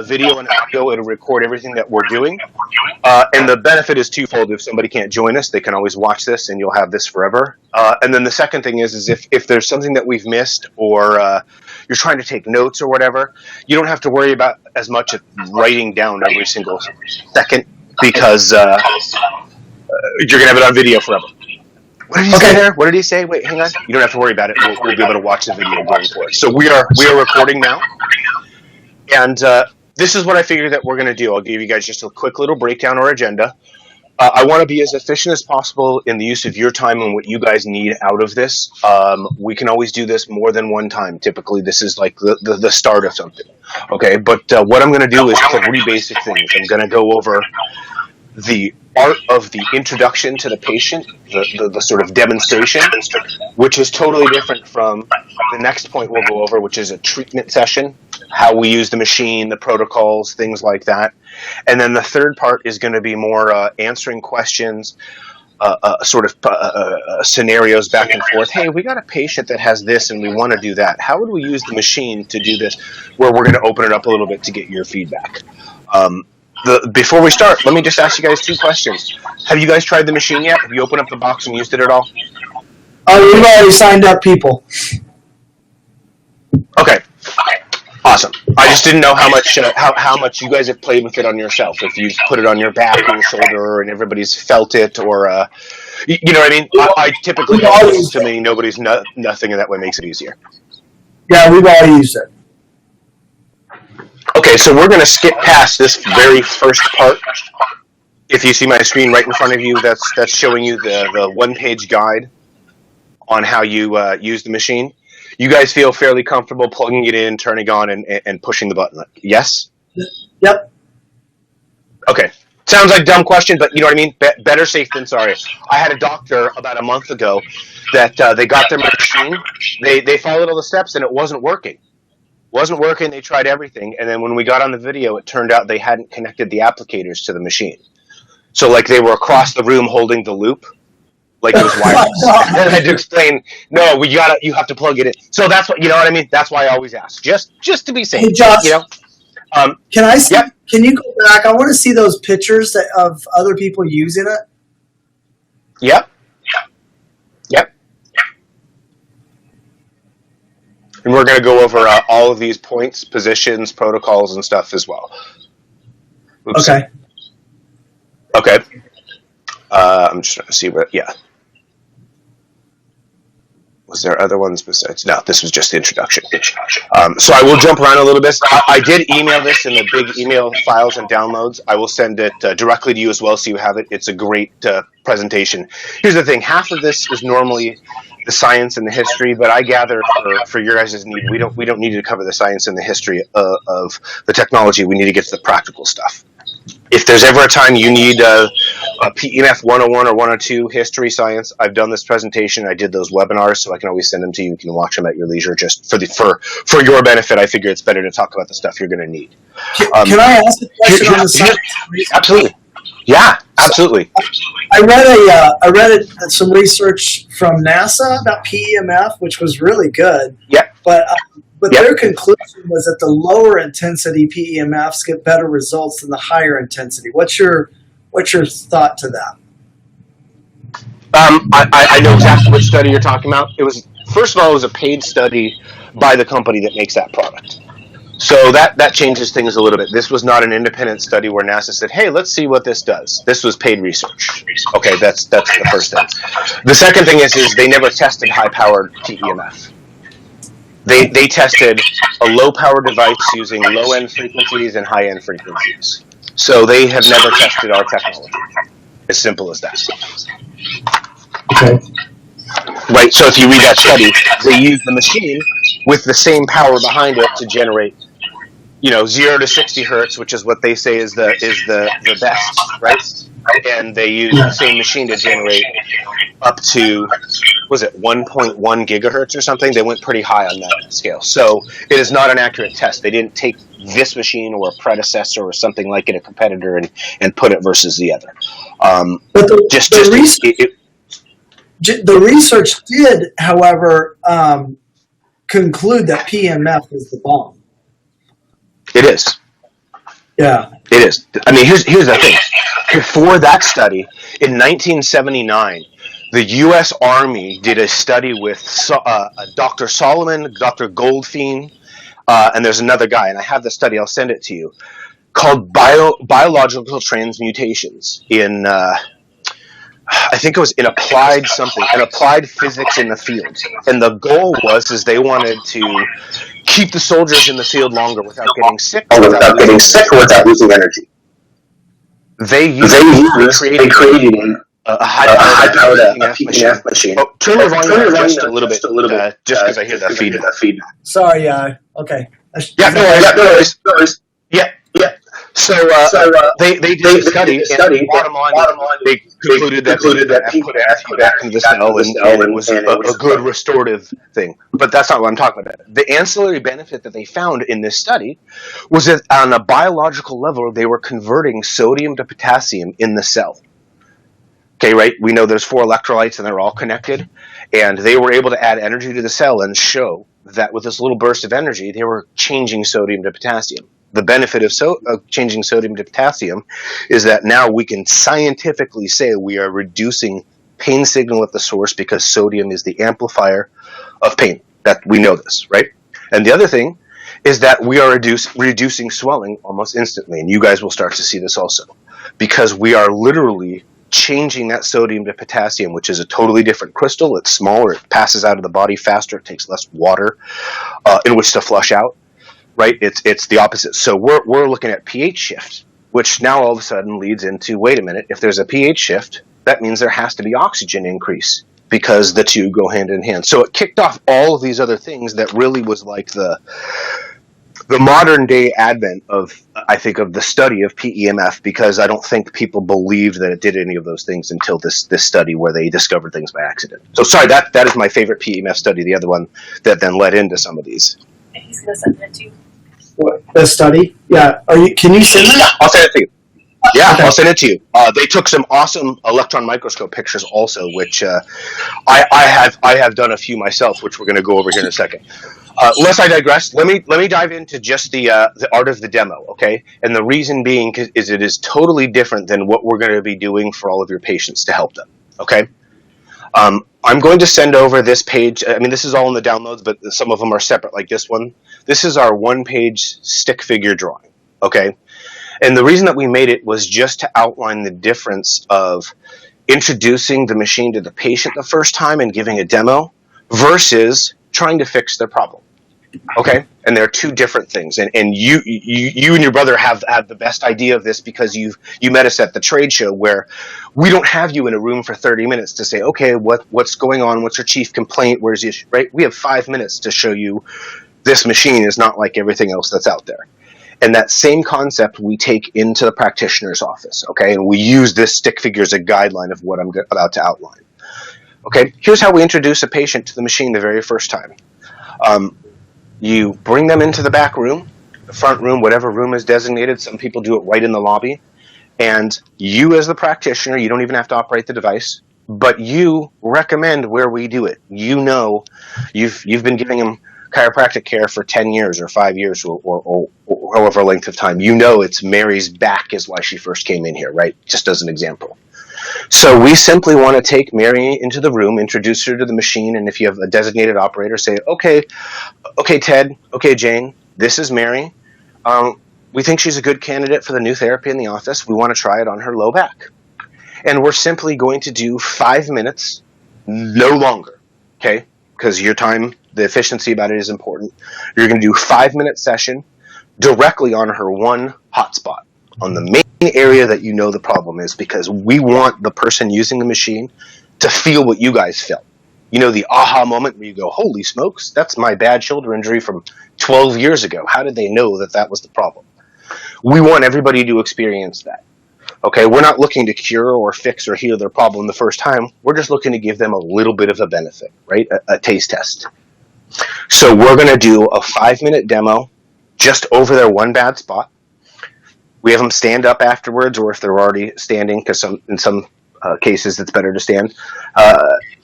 video and audio. It'll record everything that we're doing. And the benefit is twofold. If somebody can't join us, they can always watch this and you'll have this forever. And then the second thing is if there's something that we've missed or you're trying to take notes or whatever, you don't have to worry about as much of writing down every single second because you're going to have it on video forever. What did he say there? What did he say? Wait, hang on. You don't have to worry about it. We'll be able to watch the video going forward. So we are recording now. And this is what I figured that we're going to do. I'll give you guys just a quick little breakdown or agenda. I want to be as efficient as possible in the use of your time and what you guys need out of this. We can always do this more than one time. Typically, this is like the start of something. Okay, but what I'm going to do is 3 basic things. I'm going to go over the art of the introduction to the patient, the sort of demonstration, which is totally different from the next point we'll go over, which is a treatment session, how we use the machine, the protocols, things like that. And then the third part is going to be more answering questions, scenarios back and forth. Hey, we got a patient that has this and we want to do that. How would we use the machine to do this? Where we're going to open it up a little bit to get your feedback. Before we start, let me just ask you guys 2 questions. Have you guys tried the machine yet? Have you opened up the box and used it at all? We've already signed up people. Okay. Awesome. I just didn't know how much you guys have played with it on yourself. If you put it on your back or your shoulder and everybody's felt it, or you know what I mean. I typically don't to me nobody's nothing, and that way makes it easier. Yeah, we've all used it. Okay, so we're going to skip past this very first part. If you see my screen right in front of you, that's showing you the one-page guide on how you use the machine. You guys feel fairly comfortable plugging it in, turning it on, and pushing the button? Yes? Yep. Okay. Sounds like a dumb question, but you know what I mean? Better safe than sorry. I had a doctor about a month ago that they got their machine. They followed all the steps, and it wasn't working. They tried everything, and then when we got on the video, it turned out they hadn't connected the applicators to the machine. So, like, they were across the room holding the loop, like it was wireless. And I had to explain, no, you have to plug it in. So that's what, you know what I mean? That's why I always ask, just to be safe. Hey, Josh, you know? Can I see? Yep. Can you go back? I want to see those pictures of other people using it. Yep. And we're going to go over all of these points, positions, protocols, and stuff as well. Oops. Okay. I'm just trying to see what, yeah. Was there other ones besides? No, this was just the introduction. So I will jump around a little bit. I did email this in the big email files and downloads. I will send it directly to you as well so you have it. It's a great presentation. Here's the thing. Half of this is normally the science and the history, but I gather for your guys' need, we don't need to cover the science and the history of the technology. We need to get to the practical stuff. If there's ever a time you need a PEMF 101 or 102 history science, I've done this presentation. I did those webinars, so I can always send them to you. You can watch them at your leisure. Just for your benefit, I figure it's better to talk about the stuff you're going to need. Can I ask a question on the science? Absolutely. Yeah, absolutely. I read some research from NASA about PEMF, which was really good. Yep. But their conclusion was that the lower intensity PEMFs get better results than the higher intensity. What's your thought to that? I know exactly which study you're talking about. First of all, it was a paid study by the company that makes that product. So that changes things a little bit. This was not an independent study where NASA said, hey, let's see what this does. This was paid research. Okay, that's the first thing. The second thing is they never tested high-powered PEMF. They tested a low-power device using low-end frequencies and high-end frequencies. So they have never tested our technology. As simple as that. Okay. Right, so if you read that study, they use the machine with the same power behind it to generate, 0 to 60 hertz, which is what they say is the best, right? And they use the same machine to generate up to, was it 1.1 gigahertz or something? They went pretty high on that scale. So it is not an accurate test. They didn't take this machine or a predecessor or something like it, a competitor, and put it versus the other. But the research did, however, conclude that PEMF is the bomb. It is. Yeah. It is. I mean, here's the thing. Before that study, in 1979, the U.S. Army did a study with Dr. Solomon, Dr. Goldfein, and there's another guy, and I have the study. I'll send it to you, called biological transmutations in. I think it was in applied something, in applied physics in the field, and the goal was is they wanted to keep the soldiers in the field longer without getting sick or without losing energy. They They created a high powered PEMF machine. Oh, turn your volume down just a little bit, just because I hear that feedback. Sorry. Okay. Yeah, no worries. Yeah. So they did a study, and bottom line, they concluded that put energy back into the cell, and it was a good restorative thing. But that's not what I'm talking about. The ancillary benefit that they found in this study was that on a biological level, they were converting sodium to potassium in the cell. Okay, right? We know there's 4 electrolytes and they're all connected, and they were able to add energy to the cell and show that with this little burst of energy, they were changing sodium to potassium. The benefit of changing sodium to potassium is that now we can scientifically say we are reducing pain signal at the source because sodium is the amplifier of pain. That we know this, right? And the other thing is that we are reducing swelling almost instantly, and you guys will start to see this also, because we are literally changing that sodium to potassium, which is a totally different crystal. It's smaller, it passes out of the body faster, it takes less water in which to flush out. Right, it's the opposite. So we're looking at pH shift, which now all of a sudden leads into, wait a minute, if there's a pH shift, that means there has to be oxygen increase because the two go hand in hand. So it kicked off all of these other things that really was like the modern day advent of, I think, of the study of PEMF, because I don't think people believed that it did any of those things until this study where they discovered things by accident. So sorry, that is my favorite PEMF study, the other one that then led into some of these. He's going to send it to you. What, the study? Yeah. Can you send that? Yeah, I'll send it to you. Yeah, okay. I'll send it to you. They took some awesome electron microscope pictures also, which I have done a few myself, which we're going to go over here in a second. Lest I digress, let me dive into just the art of the demo, okay? And the reason being is it is totally different than what we're going to be doing for all of your patients to help them, okay? I'm going to send over this page. I mean, this is all in the downloads, but some of them are separate, like this one. This is our one-page stick figure drawing, okay? And the reason that we made it was just to outline the difference of introducing the machine to the patient the first time and giving a demo versus trying to fix their problem, okay? And they're two different things. And you and your brother have the best idea of this because you met us at the trade show where we don't have you in a room for 30 minutes to say, okay, what's going on? What's your chief complaint? Where's the issue, right? We have 5 minutes to show you this machine is not like everything else that's out there. And that same concept we take into the practitioner's office, okay? And we use this stick figure as a guideline of what I'm about to outline. Okay, here's how we introduce a patient to the machine the very first time. You bring them into the back room, the front room, whatever room is designated. Some people do it right in the lobby. And you as the practitioner, you don't even have to operate the device, but you recommend where we do it. You know, you've been giving them chiropractic care for 10 years or 5 years or however length of time. You know it's Mary's back is why she first came in here, right? Just as an example. So we simply want to take Mary into the room, introduce her to the machine, and if you have a designated operator, say, okay, Ted, okay, Jane, this is Mary. We think she's a good candidate for the new therapy in the office. We want to try it on her low back. And we're simply going to do 5 minutes, no longer, okay? Because your time, the efficiency about it is important. You're going to do a 5-minute session directly on her one hotspot, on the main area that you know the problem is, because we want the person using the machine to feel what you guys felt. You know, the aha moment where you go, holy smokes, that's my bad shoulder injury from 12 years ago. How did they know that that was the problem? We want everybody to experience that. Okay, we're not looking to cure or fix or heal their problem the first time. We're just looking to give them a little bit of a benefit, right? A taste test. So we're going to do a 5-minute demo just over their one bad spot. We have them stand up afterwards, or if they're already standing, because in some cases it's better to stand.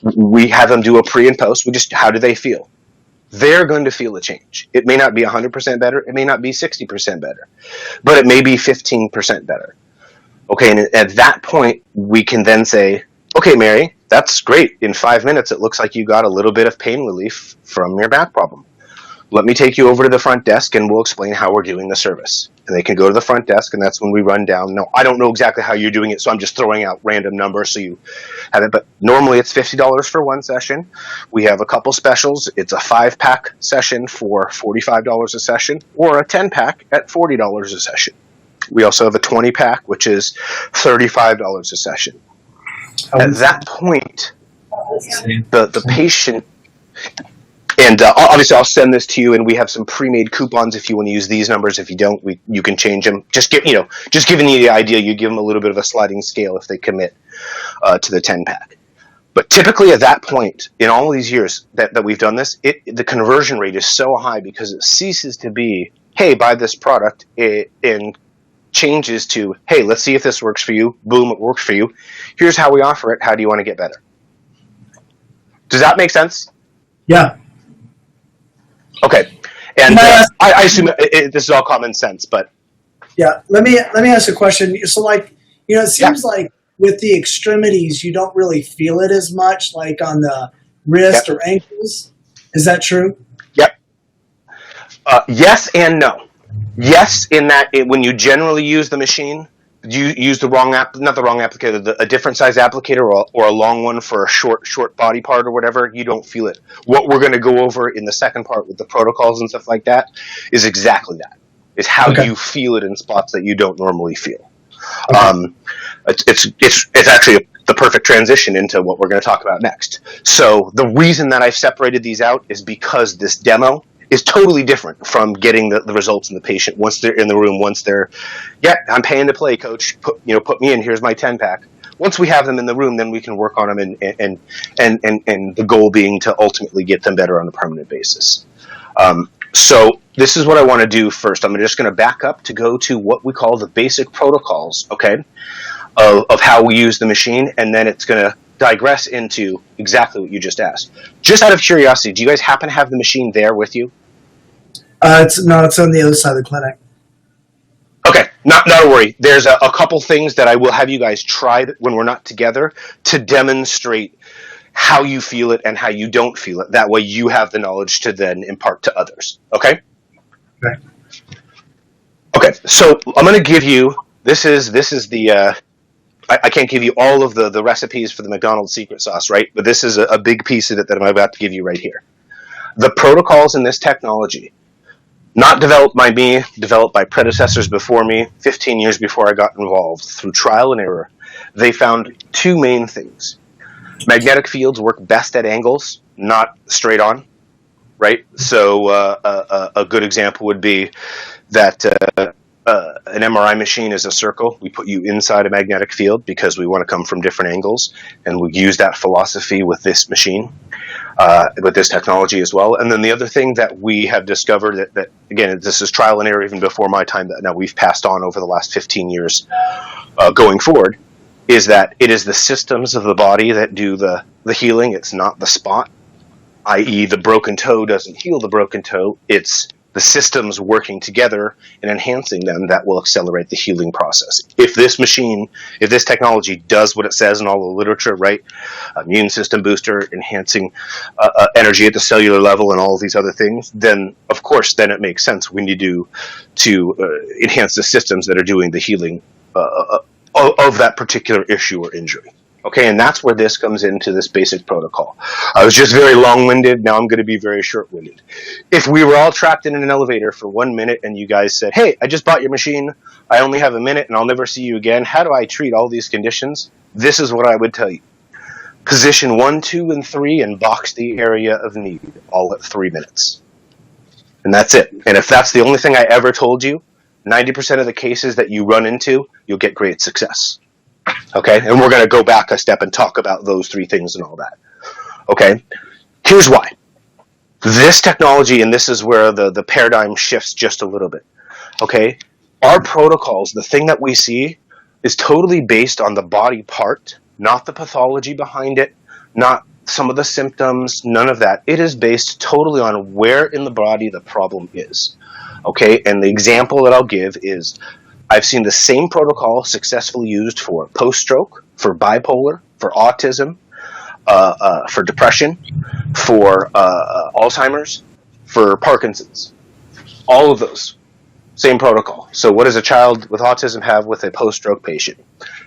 We have them do a pre and post. How do they feel? they're going to feel a change. It may not be 100% better. It may not be 60% better, but it may be 15% better. Okay, and at that point, we can then say, okay, Mary, that's great. In 5 minutes, it looks like you got a little bit of pain relief from your back problem. Let me take you over to the front desk and we'll explain how we're doing the service. And they can go to the front desk, and that's when we run down. No, I don't know exactly how you're doing it, so I'm just throwing out random numbers so you have it. But normally it's $50 for one session. We have a couple specials. It's a 5-pack session for $45 a session, or a 10-pack at $40 a session. We also have a 20-pack, which is $35 a session. At that point, the patient, and obviously I'll send this to you, and we have some pre-made coupons if you want to use these numbers. If you don't, you can change them. Just giving you the idea, you give them a little bit of a sliding scale if they commit to the 10-pack. But typically at that point, in all of these years that we've done this, the conversion rate is so high because it ceases to be, hey, buy this product, and changes to, hey, let's see if this works for you. Boom, it works for you. Here's how we offer it. How do you want to get better? Does that make sense? Yeah. Okay. And I assume this is all common sense, but yeah. Let me ask a question. So, it seems like with the extremities, you don't really feel it as much, like on the wrist or ankles. Is that true? Yep. Yes and no. Yes, in that when you generally use the machine, you use the wrong not the wrong applicator, a different size applicator or a long one for a short body part or whatever, you don't feel it. What we're going to go over in the second part with the protocols and stuff like that is exactly that. Is how you feel it in spots that you don't normally feel. Okay. It's actually the perfect transition into what we're going to talk about next. So the reason that I've separated these out is because this demo is totally different from getting the results in the patient once they're in the room. Once they're, I'm paying to play, coach. Put me in. Here's my 10-pack. Once we have them in the room, then we can work on them, and the goal being to ultimately get them better on a permanent basis. So this is what I want to do first. I'm just going to back up to go to what we call the basic protocols, okay, of how we use the machine, and then it's going to digress into exactly what you just asked. Just out of curiosity, do you guys happen to have the machine there with you? It's on the other side of the clinic. Okay, not a worry. There's a couple things that I will have you guys try when we're not together to demonstrate how you feel it and how you don't feel it. That way you have the knowledge to then impart to others. Okay? Okay, so I'm going to give you, this is the, I can't give you all of the recipes for the McDonald's secret sauce, right? But this is a big piece of it that I'm about to give you right here. The protocols in this technology, not developed by me, developed by predecessors before me, 15 years before I got involved, through trial and error. They found two main things. Magnetic fields work best at angles, not straight on, right? So a good example would be that an MRI machine is a circle. We put you inside a magnetic field because we want to come from different angles, and we use that philosophy with this machine, with this technology as well. And then the other thing that we have discovered that again, this is trial and error even before my time, that now we've passed on over the last 15 years going forward, is that it is the systems of the body that do the healing. It's not the spot, i.e. the broken toe doesn't heal the broken toe. It's the systems working together and enhancing them that will accelerate the healing process. If this machine, if this technology does what it says in all the literature, right, immune system booster, enhancing energy at the cellular level and all of these other things, then of course, then it makes sense. We need to enhance the systems that are doing the healing of that particular issue or injury. Okay, and that's where this comes into this basic protocol. I was just very long-winded. Now I'm going to be very short-winded. If we were all trapped in an elevator for 1 minute and you guys said, hey, I just bought your machine, I only have a minute and I'll never see you again, how do I treat all these conditions? This is what I would tell you. Position 1, 2, and 3 and box the area of need, all at 3 minutes. And that's it. And if that's the only thing I ever told you, 90% of the cases that you run into, you'll get great success. Okay, and we're going to go back a step and talk about those 3 things and all that. Okay, here's why. This technology, and this is where the paradigm shifts just a little bit. Okay, our protocols, the thing that we see, is totally based on the body part, not the pathology behind it, not some of the symptoms, none of that. It is based totally on where in the body the problem is. Okay, and the example that I'll give is I've seen the same protocol successfully used for post-stroke, for bipolar, for autism, for depression, for Alzheimer's, for Parkinson's. All of those, same protocol. So what does a child with autism have with a post-stroke patient?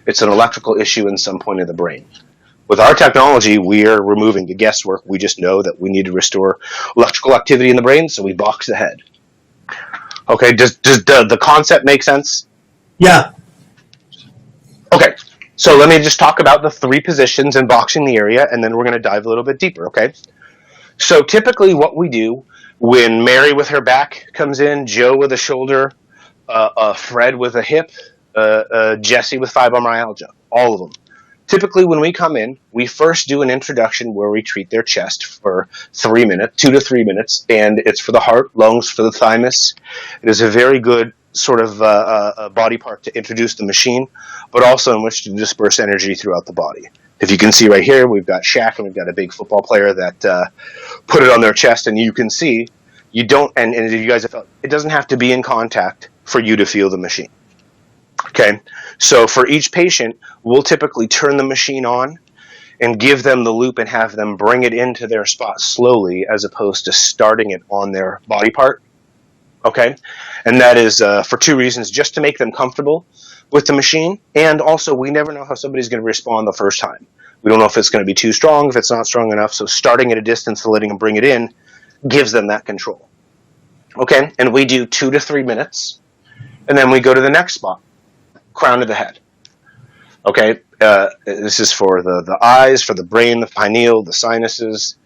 It's an electrical issue in some point of the brain. With our technology, we are removing the guesswork. We just know that we need to restore electrical activity in the brain, so we box the head. Okay, does the concept make sense? Yeah. Okay, so let me just talk about the 3 positions and boxing the area, and then we're going to dive a little bit deeper, okay? So typically what we do when Mary with her back comes in, Joe with a shoulder, Fred with a hip, Jesse with fibromyalgia, all of them. Typically when we come in, we first do an introduction where we treat their chest for 3 minutes, 2 to 3 minutes, and it's for the heart, lungs, for the thymus. It is a very good sort of body part to introduce the machine, but also in which to disperse energy throughout the body. If you can see right here, we've got Shaq and we've got a big football player that put it on their chest, and you can see you don't, and if you guys have felt, it doesn't have to be in contact for you to feel the machine. Okay, so for each patient, we'll typically turn the machine on and give them the loop and have them bring it into their spot slowly as opposed to starting it on their body part. Okay, and that is for 2 reasons: just to make them comfortable with the machine, and also we never know how somebody's going to respond the first time. We don't know if it's going to be too strong, if it's not strong enough, so starting at a distance and letting them bring it in gives them that control. Okay, and we do 2 to 3 minutes, and then we go to the next spot, crown of the head. Okay, this is for the eyes, for the brain, the pineal, the sinuses.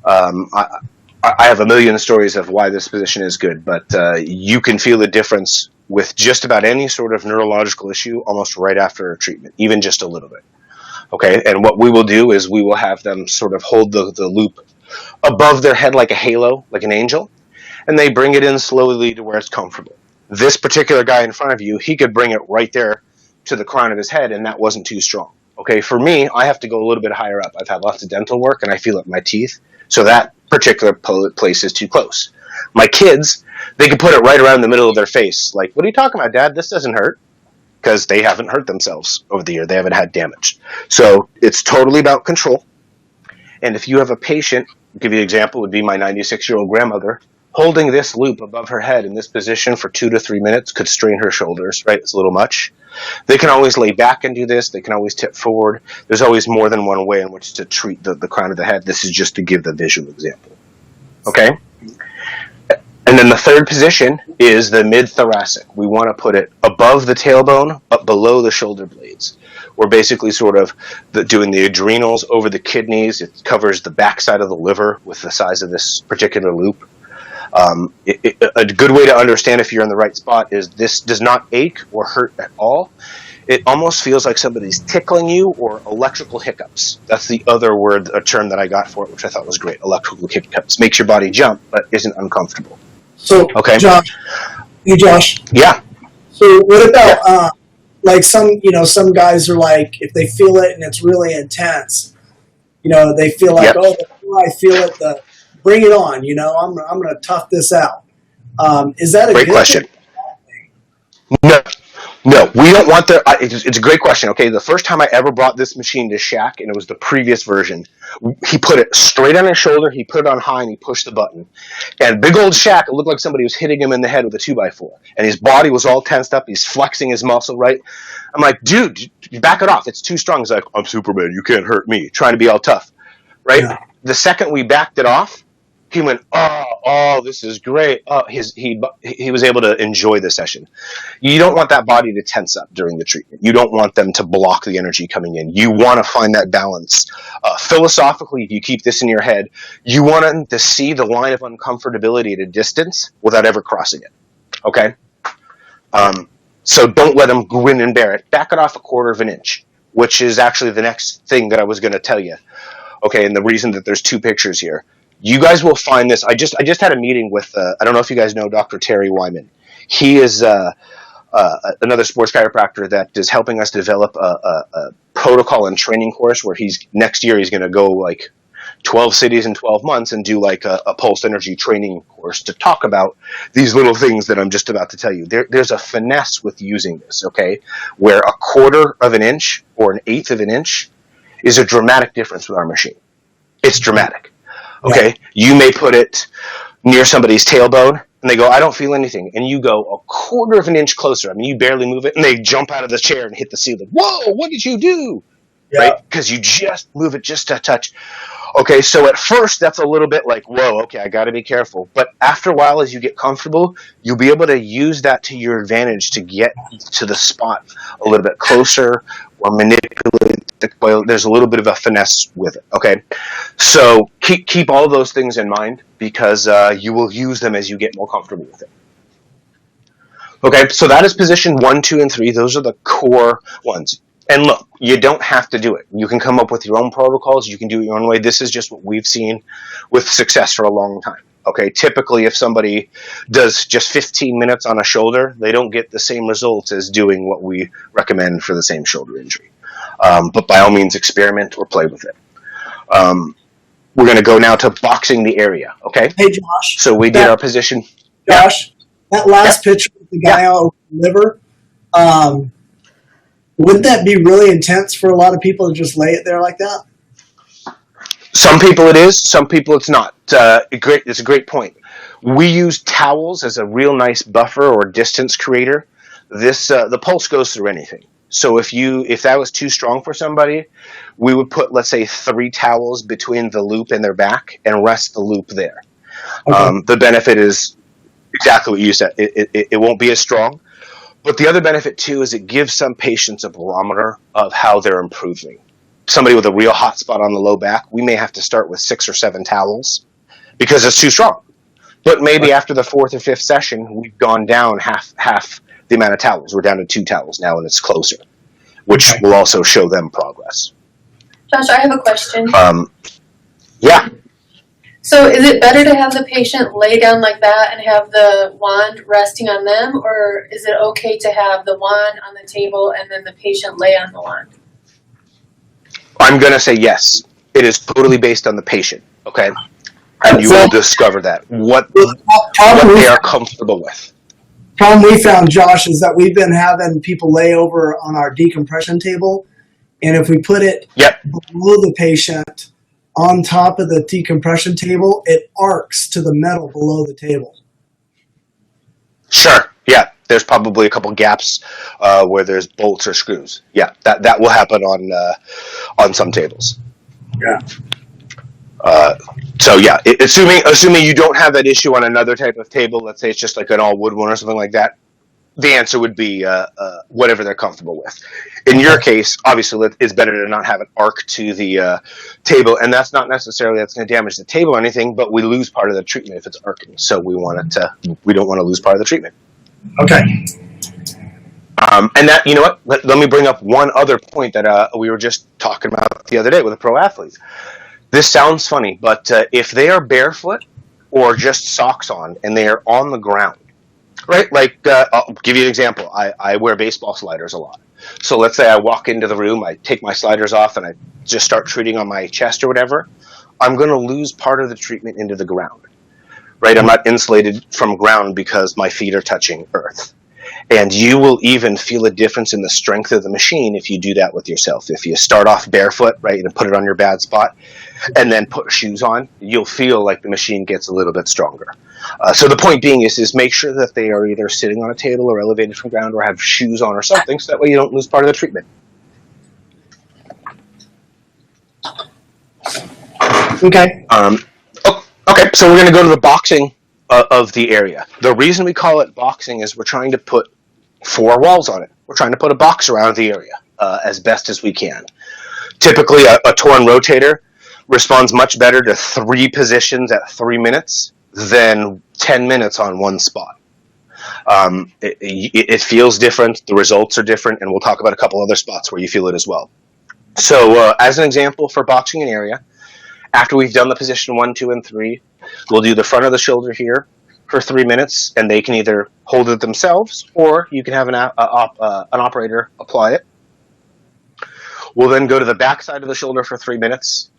I have a million stories of why this position is good, but you can feel the difference with just about any sort of neurological issue almost right after a treatment, even just a little bit. Okay, and what we will do is we will have them sort of hold the loop above their head like a halo, like an angel, and they bring it in slowly to where it's comfortable. This particular guy in front of you, he could bring it right there to the crown of his head, and that wasn't too strong. Okay, for me, I have to go a little bit higher up. I've had lots of dental work, and I feel it in my teeth, so that particular place is too close. My kids, they can put it right around the middle of their face. Like, what are you talking about, Dad? This doesn't hurt. Because they haven't hurt themselves over the year. They haven't had damage. So it's totally about control. And if you have a patient, I'll give you an example, would be my 96-year-old grandmother, holding this loop above her head in this position for 2 to 3 minutes could strain her shoulders, right? It's a little much. They can always lay back and do this. They can always tip forward. There's always more than one way in which to treat the crown of the head. This is just to give the visual example. Okay? And then the third position is the mid-thoracic. We want to put it above the tailbone, up below the shoulder blades. We're basically sort of doing the adrenals over the kidneys. It covers the backside of the liver with the size of this particular loop. A good way to understand if you're in the right spot is this does not ache or hurt at all. It almost feels like somebody's tickling you, or electrical hiccups. That's the other word, a term that I got for it, which I thought was great. Electrical hiccups. Makes your body jump, but isn't uncomfortable. So, okay. Josh. Yeah. So what about like some guys are like, if they feel it and it's really intense, they feel like, oh, the more I feel it, bring it on. I'm going to tough this out. Is that a great question? No, we don't want the. It's a great question. Okay, the first time I ever brought this machine to Shaq, and it was the previous version, he put it straight on his shoulder, he put it on high, and he pushed the button. And big old Shaq, it looked like somebody was hitting him in the head with a 2x4. And his body was all tensed up, he's flexing his muscle, right? I'm like, dude, back it off, it's too strong. He's like, I'm Superman, you can't hurt me, trying to be all tough, right? Yeah. The second we backed it off, he went, oh, this is great. Oh, he was able to enjoy the session. You don't want that body to tense up during the treatment. You don't want them to block the energy coming in. You want to find that balance. Philosophically, if you keep this in your head, you want them to see the line of uncomfortability at a distance without ever crossing it. Okay? So don't let them grin and bear it. Back it off 1/4 inch, which is actually the next thing that I was going to tell you. Okay, and the reason that there's 2 pictures here. You guys will find this. I just had a meeting with, I don't know if you guys know Dr. Terry Wyman. He is another sports chiropractor that is helping us develop a protocol and training course where next year he's going to go like 12 cities in 12 months and do like a pulse energy training course to talk about these little things that I'm just about to tell you. There's a finesse with using this, okay, where a quarter of an inch or an eighth of an inch is a dramatic difference with our machine. It's dramatic. Okay, you may put it near somebody's tailbone and they go, I don't feel anything. And you go a quarter of an inch closer. I mean, you barely move it and they jump out of the chair and hit the ceiling. Whoa, what did you do? Yeah. Right? Because you just move it just a touch. Okay, so at first that's a little bit like, whoa, okay, I got to be careful. But after a while, as you get comfortable, you'll be able to use that to your advantage to get to the spot a little bit closer or manipulate the coil. There's a little bit of a finesse with it, okay? So keep all those things in mind because you will use them as you get more comfortable with it. Okay, so that is position 1, 2, and 3. Those are the core ones. And look, you don't have to do it. You can come up with your own protocols. You can do it your own way. This is just what we've seen with success for a long time. Okay, typically if somebody does just 15 minutes on a shoulder, they don't get the same results as doing what we recommend for the same shoulder injury. But by all means, experiment or play with it. We're going to go now to boxing the area, okay? Hey, Josh. So we did our position. Josh, that last picture of the guy on the liver, wouldn't that be really intense for a lot of people to just lay it there like that? Some people it is, some people it's not. It's a great point. We use towels as a real nice buffer or distance creator. The pulse goes through anything. So if that was too strong for somebody, we would put, let's say, 3 towels between the loop and their back and rest the loop there. Okay. The benefit is exactly what you said. It won't be as strong. But the other benefit, too, is it gives some patients a barometer of how they're improving. Somebody with a real hot spot on the low back, we may have to start with 6 or 7 towels because it's too strong. But maybe after the 4th or 5th session, we've gone down half the amount of towels. We're down to 2 towels now, and it's closer, which will also show them progress. Josh, I have a question. Yeah. So is it better to have the patient lay down like that and have the wand resting on them, or is it okay to have the wand on the table and then the patient lay on the wand? I'm going to say yes. It is totally based on the patient, okay? And you will discover that, what they are comfortable with. Problem we found, Josh, is that we've been having people lay over on our decompression table, and if we put it below the patient on top of the decompression table, it arcs to the metal below the table. Sure, yeah. There's probably a couple gaps where there's bolts or screws. Yeah, that will happen on some tables. Yeah. So yeah, assuming you don't have that issue on another type of table, let's say it's just like an all wood one or something like that, the answer would be whatever they're comfortable with. In your case, obviously, it's better to not have an arc to the table, and that's not necessarily that's going to damage the table or anything, but we lose part of the treatment if it's arcing. So we don't want to lose part of the treatment. Okay. And that, you know what? Let me bring up one other point that we were just talking about the other day with a pro athlete. This sounds funny, but if they are barefoot or just socks on and they are on the ground, right? Like, I'll give you an example. I wear baseball sliders a lot. So let's say I walk into the room, I take my sliders off, and I just start treating on my chest or whatever. I'm going to lose part of the treatment into the ground, right? I'm not insulated from ground because my feet are touching earth. And you will even feel a difference in the strength of the machine if you do that with yourself. If you start off barefoot, right, and put it on your bad spot, and then put shoes on, you'll feel like the machine gets a little bit stronger. So the point being is make sure that they are either sitting on a table or elevated from ground or have shoes on or something, so that way you don't lose part of the treatment. Okay. Okay, so we're going to go to the boxing of the area. The reason we call it boxing is we're trying to put 4 walls on it. We're trying to put a box around the area as best as we can. Typically, a torn rotator responds much better to 3 positions at 3 minutes than 10 minutes on one spot. It feels different, the results are different, and we'll talk about a couple other spots where you feel it as well. So as an example for boxing an area, after we've done the position 1, 2, and 3, we'll do the front of the shoulder here for 3 minutes, and they can either hold it themselves or you can have an operator apply it. We'll then go to the back side of the shoulder for 3 minutes.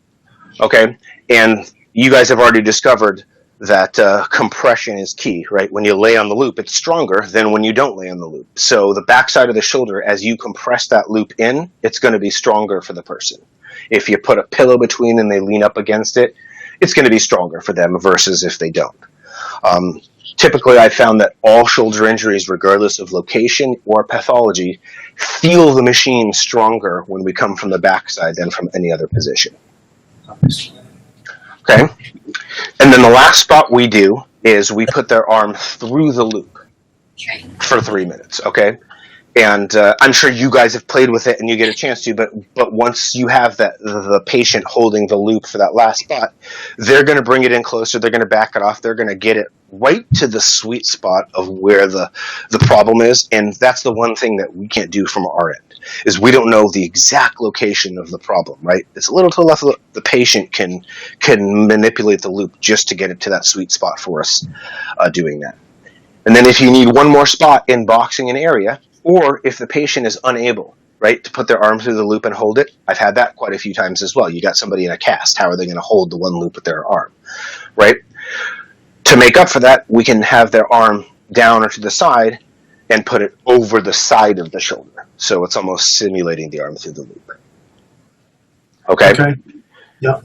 Okay, and you guys have already discovered that compression is key, right? When you lay on the loop, it's stronger than when you don't lay on the loop. So the backside of the shoulder, as you compress that loop in, it's going to be stronger for the person. If you put a pillow between and they lean up against it, it's going to be stronger for them versus if they don't. Typically, I found that all shoulder injuries, regardless of location or pathology, feel the machine stronger when we come from the backside than from any other position. Okay? And then the last spot we do is we put their arm through the loop for 3 minutes, okay? And I'm sure you guys have played with it and you get a chance to, but once you have the patient holding the loop for that last spot, they're going to bring it in closer, they're going to back it off, they're going to get it right to the sweet spot of where the problem is, and that's the one thing that we can't do from our end, is we don't know the exact location of the problem, right? It's a little to the left, the patient can manipulate the loop just to get it to that sweet spot for us doing that. And then if you need one more spot in boxing an area, or if the patient is unable, right, to put their arm through the loop and hold it, I've had that quite a few times as well. You got somebody in a cast, how are they going to hold the one loop with their arm, right? To make up for that, we can have their arm down or to the side and put it over the side of the shoulder. So it's almost simulating the arm through the loop. Okay? Okay. Yeah.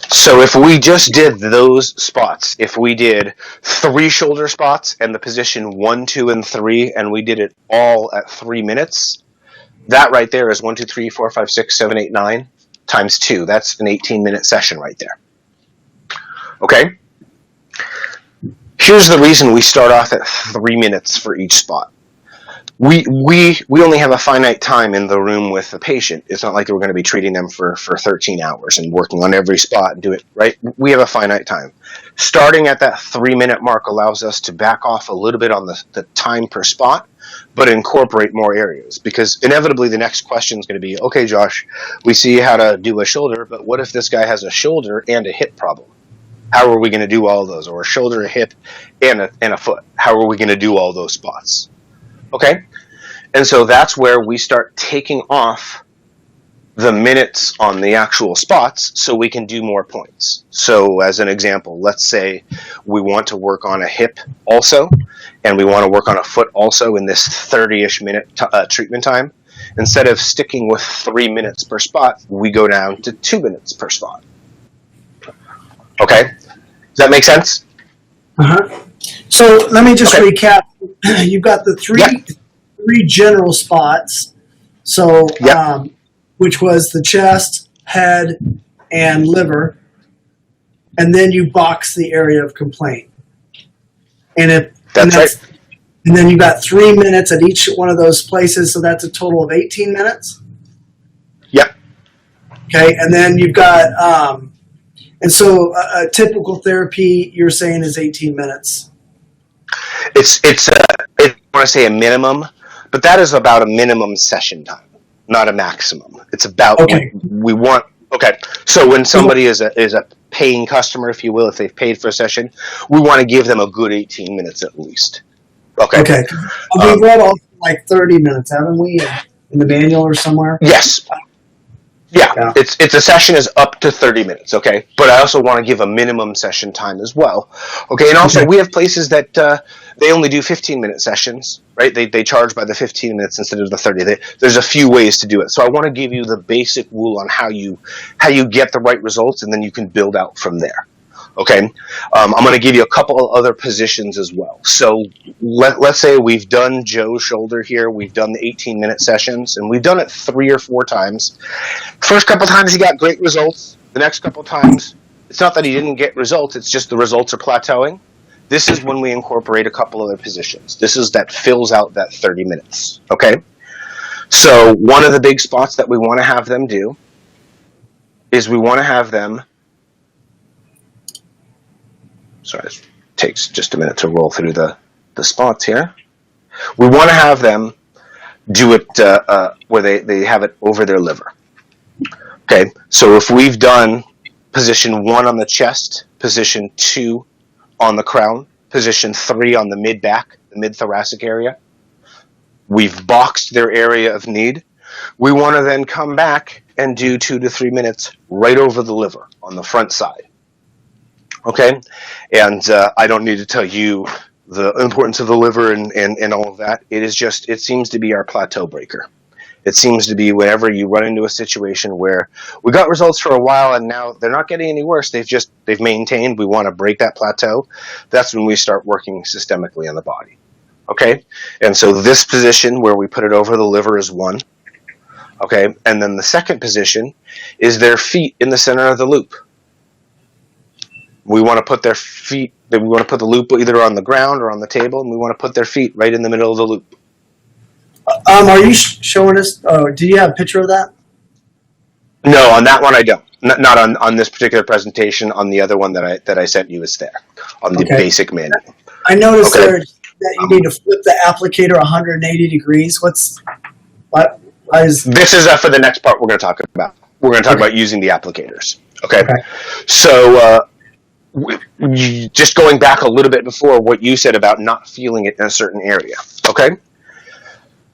So if we just did those spots, if we did 3 shoulder spots and the position 1, 2, and 3, and we did it all at 3 minutes, that right there is 1, 2, 3, 4, 5, 6, 7, 8, 9 times 2. That's an 18-minute session right there. Okay? Here's the reason we start off at 3 minutes for each spot. We only have a finite time in the room with the patient. It's not like we're going to be treating them for 13 hours and working on every spot and do it, right? We have a finite time. Starting at that 3-minute mark allows us to back off a little bit on the time per spot, but incorporate more areas, because inevitably the next question is going to be, okay, Josh, we see how to do a shoulder, but what if this guy has a shoulder and a hip problem? How are we going to do all of those? Or a shoulder, a hip, and a foot. How are we going to do all those spots? Okay? And so that's where we start taking off the minutes on the actual spots so we can do more points. So as an example, let's say we want to work on a hip also, and we want to work on a foot also in this 30-ish minute treatment time. Instead of sticking with 3 minutes per spot, we go down to 2 minutes per spot. Okay? Does that make sense? Uh-huh. So let me just Okay. recap. You've got the three general spots. So, Yep. which was the chest, head, and liver, and then you box the area of complaint. And That's right. And then you got 3 minutes at each one of those places, so that's a total of 18 minutes. Yep. Okay, and then you've got, and so a typical therapy you're saying is 18 minutes. I want to say a minimum, but that is about a minimum session time, not a maximum. It's about Okay. we want. Okay, so when somebody is a paying customer, if you will, if they've paid for a session, we want to give them a good 18 minutes at least. Okay. Okay. We've read off like 30 minutes, haven't we, in the manual or somewhere? Yes. Yeah, Yeah. it's a session is up to 30 minutes, okay? But I also want to give a minimum session time as well. Okay, and also Okay. we have places that they only do 15-minute sessions, right? They charge by the 15 minutes instead of the 30. There's a few ways to do it. So I want to give you the basic rule on how you get the right results, and then you can build out from there. Okay, I'm going to give you a couple of other positions as well. So let's say we've done Joe's shoulder here. We've done the 18-minute sessions, and we've done it 3 or 4 times. First couple times he got great results. The next couple times, it's not that he didn't get results. It's just the results are plateauing. This is when we incorporate a couple other positions. This is that fills out that 30 minutes. Okay, so one of the big spots that we want to have them do is we want to have them. Sorry, it takes just a minute to roll through the spots here. We want to have them do it where they have it over their liver. Okay, so if we've done position 1 on the chest, position 2 on the crown, position 3 on the mid-back, the mid-thoracic area, we've boxed their area of need. We want to then come back and do 2 to 3 minutes right over the liver on the front side. Okay, and I don't need to tell you the importance of the liver and all of that. It seems to be our plateau breaker. It seems to be whenever you run into a situation where we got results for a while and now they're not getting any worse. They've maintained. We want to break that plateau. That's when we start working systemically on the body. Okay, and so this position where we put it over the liver is one. Okay, and then the second position is their feet in the center of the loop. We want to put their feet, we want to put the loop either on the ground or on the table, and we want to put their feet right in the middle of the loop. Are you showing us, do you have a picture of that? No, on that one I don't. Not on this particular presentation. On the other one that I sent you, it's there. On the basic manual. I noticed there that you need to flip the applicator 180 degrees. Why is... This is for the next part we're going to talk about. We're going to talk about using the applicators. Okay. So just going back a little bit before what you said about not feeling it in a certain area. Okay.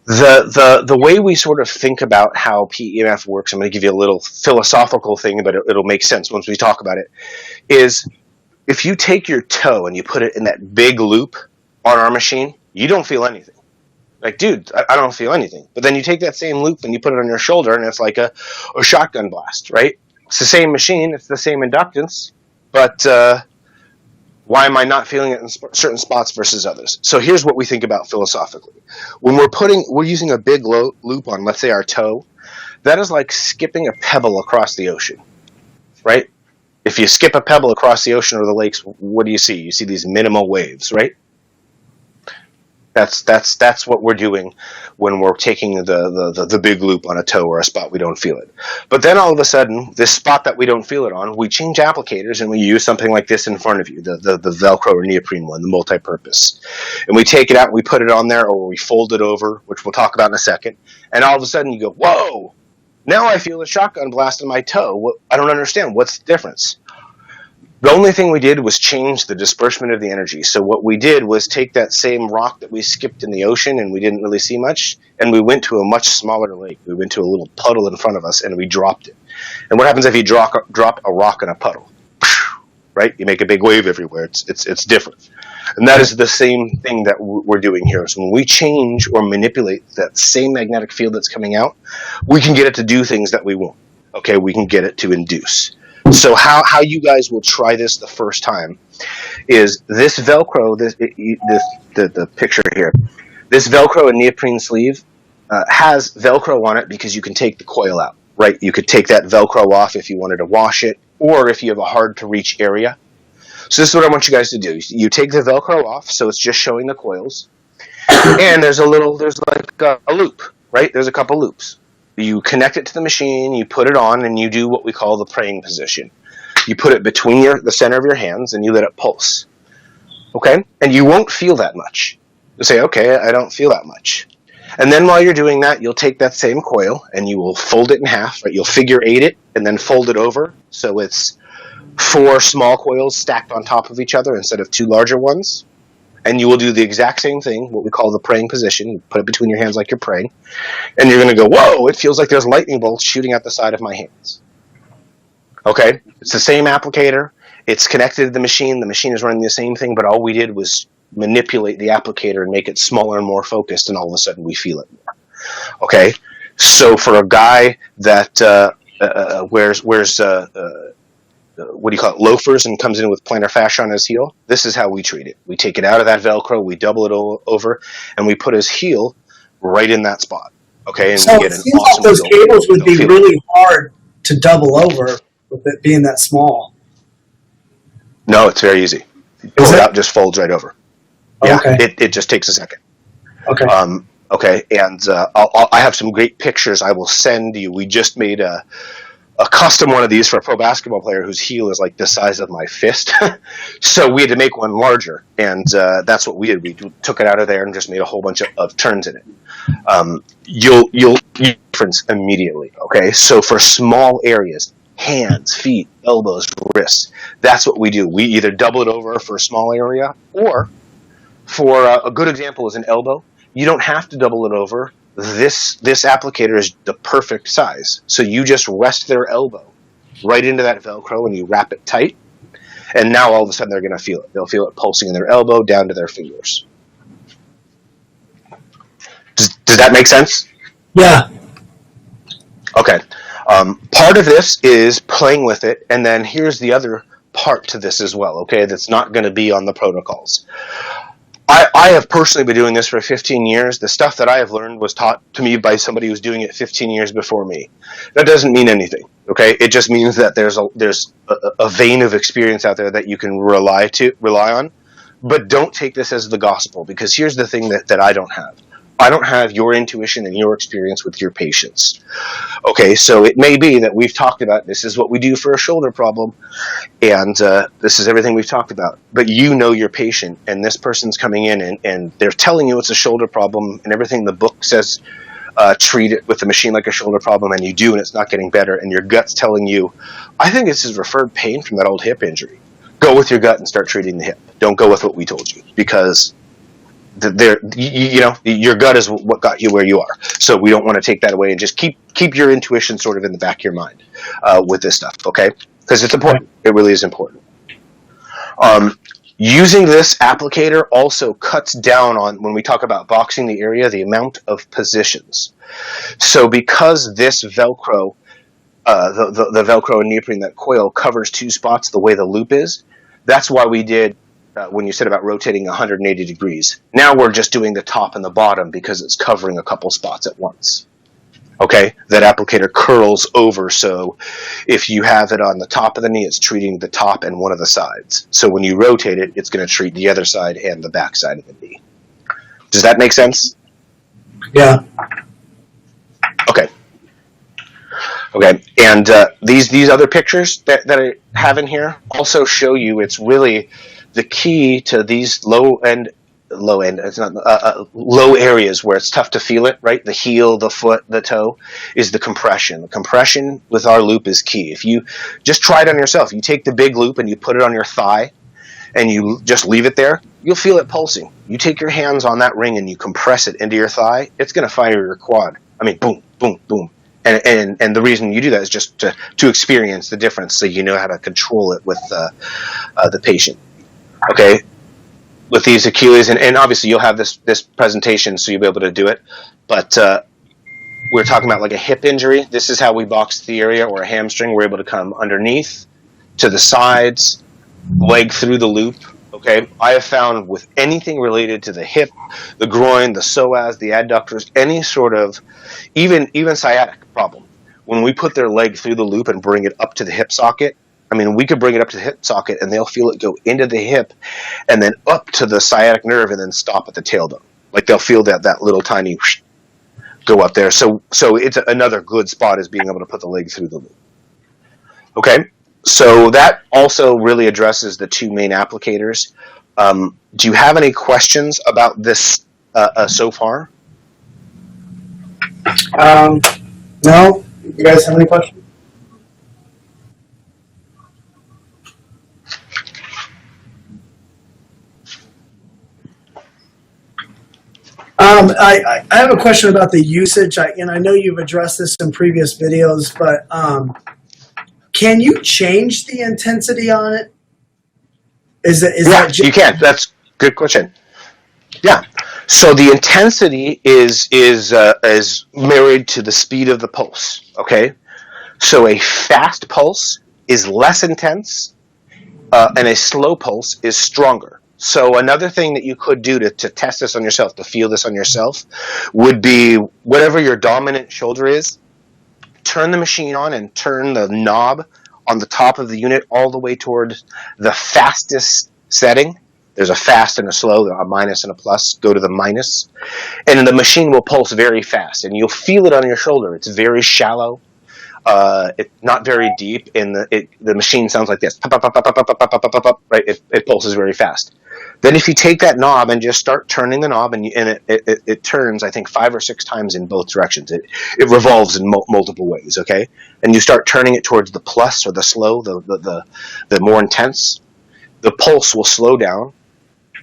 The way we sort of think about how PEMF works, I'm going to give you a little philosophical thing, but it'll make sense once we talk about it, is if you take your toe and you put it in that big loop on our machine, you don't feel anything. Like, dude, I don't feel anything. But then you take that same loop and you put it on your shoulder and it's like a shotgun blast, right? It's the same machine, it's the same inductance, but why am I not feeling it in certain spots versus others? So here's what we think about philosophically. When we're using a big loop on, let's say, our toe, that is like skipping a pebble across the ocean, right? If you skip a pebble across the ocean or the lakes, what do you see? You see these minimal waves, right? That's what we're doing when we're taking the big loop on a toe or a spot we don't feel it. But then all of a sudden, this spot that we don't feel it on, we change applicators and we use something like this in front of you, the Velcro or neoprene one, the multi-purpose. And we take it out, we put it on there, or we fold it over, which we'll talk about in a second. And all of a sudden you go, whoa, now I feel a shotgun blast in my toe. I don't understand. What's the difference? The only thing we did was change the disbursement of the energy. So what we did was take that same rock that we skipped in the ocean and we didn't really see much, and we went to a much smaller lake. We went to a little puddle in front of us and we dropped it. And what happens if you drop a rock in a puddle? Right? You make a big wave everywhere. It's different. And that is the same thing that we're doing here. So when we change or manipulate that same magnetic field that's coming out, we can get it to do things that we want. Okay, we can get it to induce. So how you guys will try this the first time is this Velcro, the picture here, this Velcro and neoprene sleeve has Velcro on it because you can take the coil out, right? You could take that Velcro off if you wanted to wash it, or if you have a hard to reach area. So this is what I want you guys to do. You take the Velcro off, so it's just showing the coils, and there's like a loop, right? There's a couple loops. You connect it to the machine, you put it on, and you do what we call the praying position. You put it between the center of your hands, and you let it pulse. Okay? And you won't feel that much. You'll say, okay, I don't feel that much. And then while you're doing that, you'll take that same coil, and you will fold it in half. Right? You'll figure 8 it, and then fold it over, so it's 4 small coils stacked on top of each other instead of 2 larger ones. And you will do the exact same thing, what we call the praying position. You put it between your hands like you're praying. And you're going to go, whoa, it feels like there's lightning bolts shooting out the side of my hands. Okay? It's the same applicator. It's connected to the machine. The machine is running the same thing, but all we did was manipulate the applicator and make it smaller and more focused, and all of a sudden we feel it more. Okay? So for a guy that wears what do you call it, loafers, and comes in with plantar fascia on his heel, this is how we treat it. We take it out of that Velcro, we double it over, and we put his heel right in that spot. Okay, and so we get it an seems awesome like those result. cables would be really hard to double over with it being that small. No, it's very easy. You pull it out, just folds right over. Yeah, okay. It just takes a second. Okay. Okay, and I have some great pictures I will send you. We just made a custom one of these for a pro basketball player whose heel is like the size of my fist. So we had to make one larger, and that's what we did. We took it out of there and just made a whole bunch of turns in it. You'll see a difference immediately, okay? So for small areas, hands, feet, elbows, wrists, that's what we do. We either double it over for a small area, or for a good example is an elbow. You don't have to double it over. This applicator is the perfect size. So you just rest their elbow right into that Velcro and you wrap it tight. And now all of a sudden they're going to feel it. They'll feel it pulsing in their elbow down to their fingers. Does that make sense? Yeah. Okay. Part of this is playing with it, and then here's the other part to this as well, okay, that's not going to be on the protocols. I have personally been doing this for 15 years. The stuff that I have learned was taught to me by somebody who was doing it 15 years before me. That doesn't mean anything, okay? It just means that there's a vein of experience out there that you can rely on, but don't take this as the gospel, because here's the thing that I don't have. I don't have your intuition and your experience with your patients. Okay, so it may be that we've talked about this is what we do for a shoulder problem, and this is everything we've talked about. But you know your patient, and this person's coming in, and they're telling you it's a shoulder problem, and everything the book says, treat it with the machine like a shoulder problem, and you do, and it's not getting better, and your gut's telling you, I think this is referred pain from that old hip injury. Go with your gut and start treating the hip. Don't go with what we told you, because your gut is what got you where you are. So we don't want to take that away, and just keep your intuition sort of in the back of your mind with this stuff, okay? Because it's important. It really is important. Using this applicator also cuts down on, when we talk about boxing the area, the amount of positions. So because this Velcro, the Velcro and neoprene, that coil covers two spots the way the loop is, that's why we did when you said about rotating 180 degrees. Now we're just doing the top and the bottom because it's covering a couple spots at once. Okay, that applicator curls over, so if you have it on the top of the knee, it's treating the top and one of the sides. So when you rotate it, it's going to treat the other side and the back side of the knee. Does that make sense? Yeah. Okay. Okay, and these other pictures that I have in here also show you it's really the key to these low it's not low areas where it's tough to feel it, right? The heel, the foot, the toe, is the compression. The compression with our loop is key. If you just try it on yourself, you take the big loop and you put it on your thigh and you just leave it there, you'll feel it pulsing. You take your hands on that ring and you compress it into your thigh, it's going to fire your quad. I mean, boom, boom, boom. And the reason you do that is just to experience the difference, so you know how to control it with the patient. Okay, with these Achilles, and obviously you'll have this presentation, so you'll be able to do it. But we're talking about like a hip injury. This is how we box the area, or a hamstring. We're able to come underneath, to the sides, leg through the loop. Okay, I have found with anything related to the hip, the groin, the psoas, the adductors, any sort of, even sciatic problem, when we put their leg through the loop and bring it up to the hip socket, I mean, we could bring it up to the hip socket and they'll feel it go into the hip and then up to the sciatic nerve and then stop at the tailbone. Like they'll feel that little tiny go up there. So it's another good spot, is being able to put the leg through the loop. Okay, so that also really addresses the two main applicators. Do you have any questions about this so far? No. You guys have any questions? I have a question about the usage. I know you've addressed this in previous videos, but can you change the intensity on it? You can. That's a good question. Yeah. So the intensity is married to the speed of the pulse. Okay. So a fast pulse is less intense, and a slow pulse is stronger. So another thing that you could do to test this on yourself, to feel this on yourself, would be whatever your dominant shoulder is, turn the machine on and turn the knob on the top of the unit all the way towards the fastest setting. There's a fast and a slow, a minus and a plus. Go to the minus. And the machine will pulse very fast, and you'll feel it on your shoulder. It's very shallow. It's not very deep, and the machine sounds like this. Pop, pop, pop, pop, pop, pop, pop, pop, pop, right? It pulses very fast. Then if you take that knob and just start turning the knob, and it turns, I think, 5 or 6 times in both directions. It revolves in multiple ways, okay? And you start turning it towards the plus or the slow, the more intense. The pulse will slow down,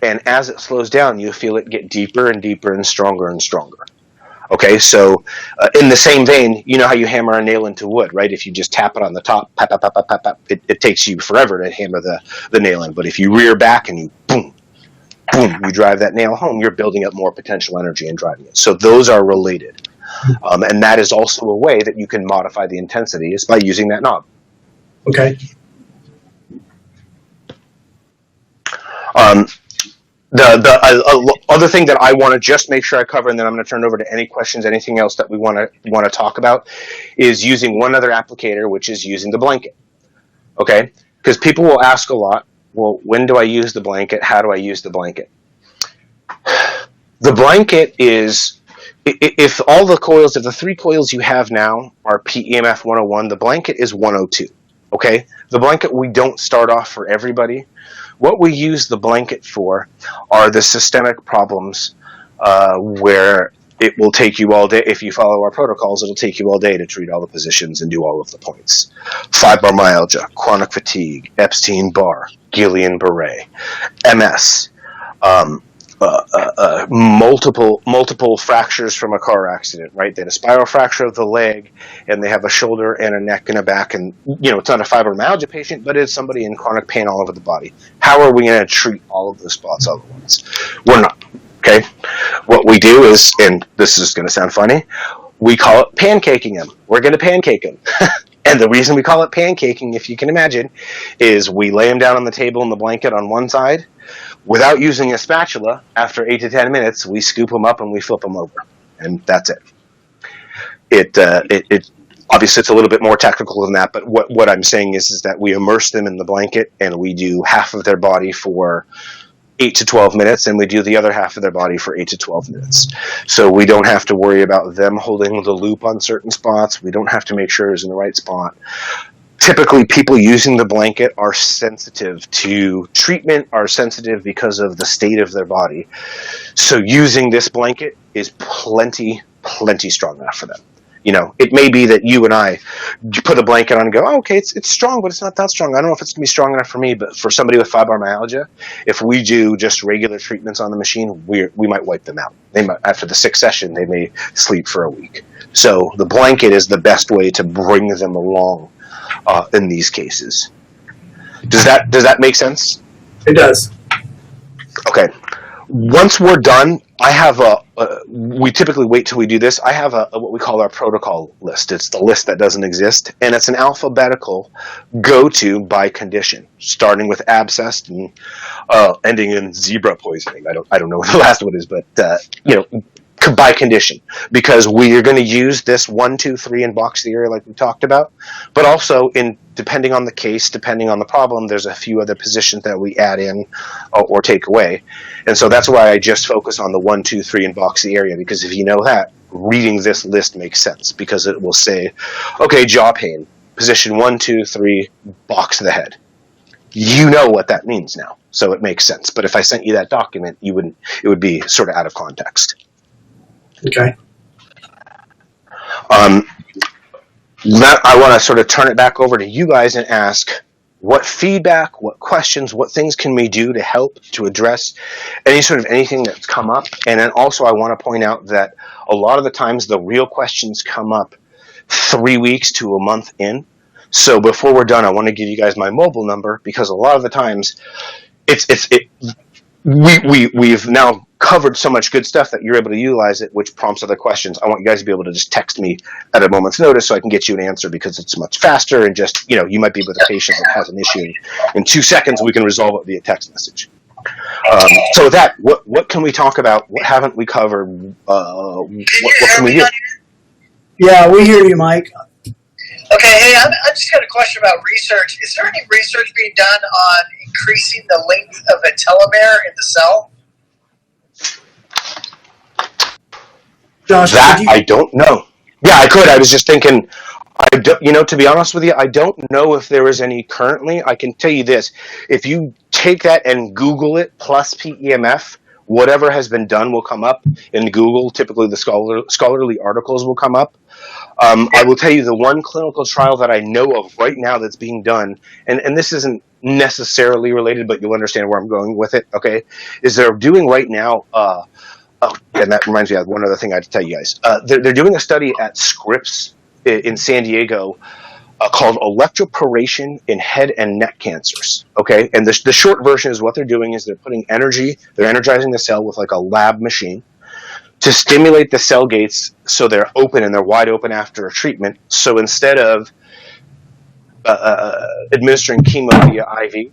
and as it slows down, you feel it get deeper and deeper and stronger and stronger. Okay, so in the same vein, you know how you hammer a nail into wood, right? If you just tap it on the top, pap, pap, pap, pap, pap, pap, it takes you forever to hammer the nail in. But if you rear back and you boom, boom, you drive that nail home, you're building up more potential energy and driving it. So those are related. And that is also a way that you can modify the intensity is by using that knob. Okay. The other thing that I want to just make sure I cover, and then I'm going to turn it over to any questions, anything else that we want to talk about, is using one other applicator, which is using the blanket. Okay, because people will ask a lot. Well, when do I use the blanket? How do I use the blanket? The blanket is, if all the coils, if the 3 coils you have now are PEMF 101, the blanket is 102. Okay, the blanket we don't start off for everybody. What we use the blanket for are the systemic problems where it will take you all day. If you follow our protocols, it'll take you all day to treat all the positions and do all of the points. Fibromyalgia, chronic fatigue, Epstein-Barr, Guillain-Barré, MS, multiple fractures from a car accident, right? They had a spiral fracture of the leg, and they have a shoulder and a neck and a back, and it's not a fibromyalgia patient, but it's somebody in chronic pain all over the body. How are we going to treat all of those spots all at once? We're not. Okay, what we do is, and this is going to sound funny, we call it pancaking them. We're going to pancake them. And the reason we call it pancaking, if you can imagine, is we lay them down on the table in the blanket on one side. Without using a spatula, after 8 to 10 minutes, we scoop them up and we flip them over, and that's it. It obviously it's a little bit more technical than that, but what I'm saying is that we immerse them in the blanket and we do half of their body for 8 to 12 minutes, and we do the other half of their body for 8 to 12 minutes. So we don't have to worry about them holding the loop on certain spots. We don't have to make sure it's in the right spot. Typically, people using the blanket are sensitive to treatment, are sensitive because of the state of their body. So using this blanket is plenty strong enough for them. It may be that you and I put a blanket on and go, oh, okay, it's strong, but it's not that strong. I don't know if it's going to be strong enough for me, but for somebody with fibromyalgia, if we do just regular treatments on the machine, we might wipe them out. After the 6th session, they may sleep for a week. So the blanket is the best way to bring them along in these cases. Does that make sense? It does. Okay. Once we're done, I have we typically wait till we do this. I have what we call our protocol list. It's the list that doesn't exist, and it's an alphabetical go-to by condition, starting with abscess and ending in zebra poisoning. I don't know what the last one is, but by condition, because we are going to use this 1, 2, 3 and box the area like we talked about, but also depending on the case, depending on the problem, there's a few other positions that we add in or take away. And so that's why I just focus on the 1, 2, 3 and box the area, because if you know that, reading this list makes sense, because it will say, okay, jaw pain, position 1, 2, 3, box the head. You know what that means now, so it makes sense. But if I sent you that document, it would be sort of out of context. Okay. I want to sort of turn it back over to you guys and ask what feedback, what questions, what things can we do to help to address anything that's come up. And then also I want to point out that a lot of the times the real questions come up 3 weeks to a month in. So before we're done, I want to give you guys my mobile number, because a lot of the times we've now covered so much good stuff that you're able to utilize it, which prompts other questions. I want you guys to be able to just text me at a moment's notice so I can get you an answer, because it's much faster, and just, you might be with a patient that has an issue. In 2 seconds, we can resolve it via text message. So with that, what can we talk about? What haven't we covered? What can we do? Yeah, we hear you, Mike. Okay, hey, I just got a question about research. Is there any research being done on increasing the length of a telomere in the cell? Josh, I don't know. Yeah, I could. I was just thinking, to be honest with you, I don't know if there is any currently. I can tell you this. If you take that and Google it, plus PEMF, whatever has been done will come up in Google. Typically, the scholarly articles will come up. I will tell you the one clinical trial that I know of right now that's being done, and this isn't necessarily related, but you'll understand where I'm going with it, okay, is they're doing right now Oh, and that reminds me of one other thing I have to tell you guys. They're doing a study at Scripps in San Diego called electroporation in head and neck cancers. Okay, and the short version is what they're doing is they're putting energy, they're energizing the cell with like a lab machine to stimulate the cell gates so they're open and they're wide open after a treatment. So instead of administering chemo via IV,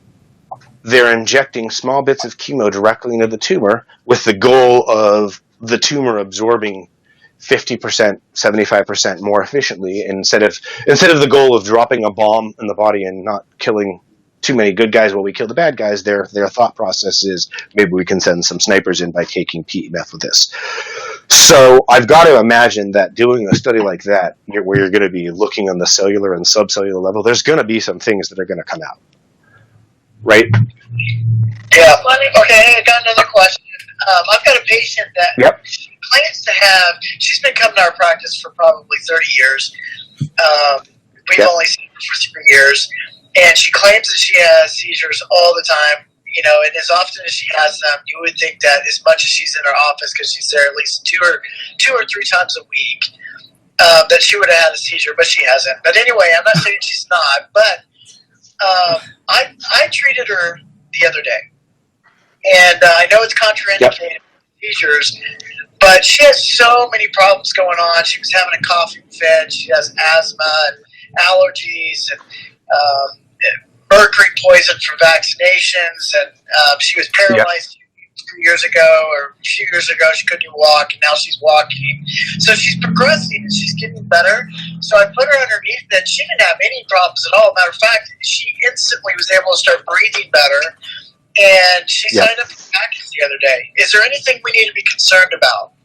they're injecting small bits of chemo directly into the tumor with the goal of the tumor absorbing 50%, 75% more efficiently instead of the goal of dropping a bomb in the body and not killing too many good guys while we kill the bad guys. Their thought process is maybe we can send some snipers in by taking PEMF with this. So I've got to imagine that doing a study like that, where you're going to be looking on the cellular and subcellular level, there's going to be some things that are going to come out. Right? Yeah. Okay, I got another question. I've got a patient that she claims to have, she's been coming to our practice for probably 30 years. We've only seen her for 3 years. And she claims that she has seizures all the time. You know, and as often as she has them, you would think that as much as she's in her office, because she's there at least two or three times a week, that she would have had a seizure, but she hasn't. But anyway, I'm not saying she's not, but I treated her the other day, and I know it's contraindicated seizures, but she has so many problems going on. She was having a coughing fit. She has asthma and allergies and mercury poison from vaccinations, and she was paralyzed 2 years ago, or a few years ago. She couldn't even walk, and now she's walking. So she's progressing, and she's getting better. So I put her underneath that. She didn't have any problems at all. Matter of fact, she instantly was able to start breathing better, and she signed up for practice the other day. Is there anything we need to be concerned about?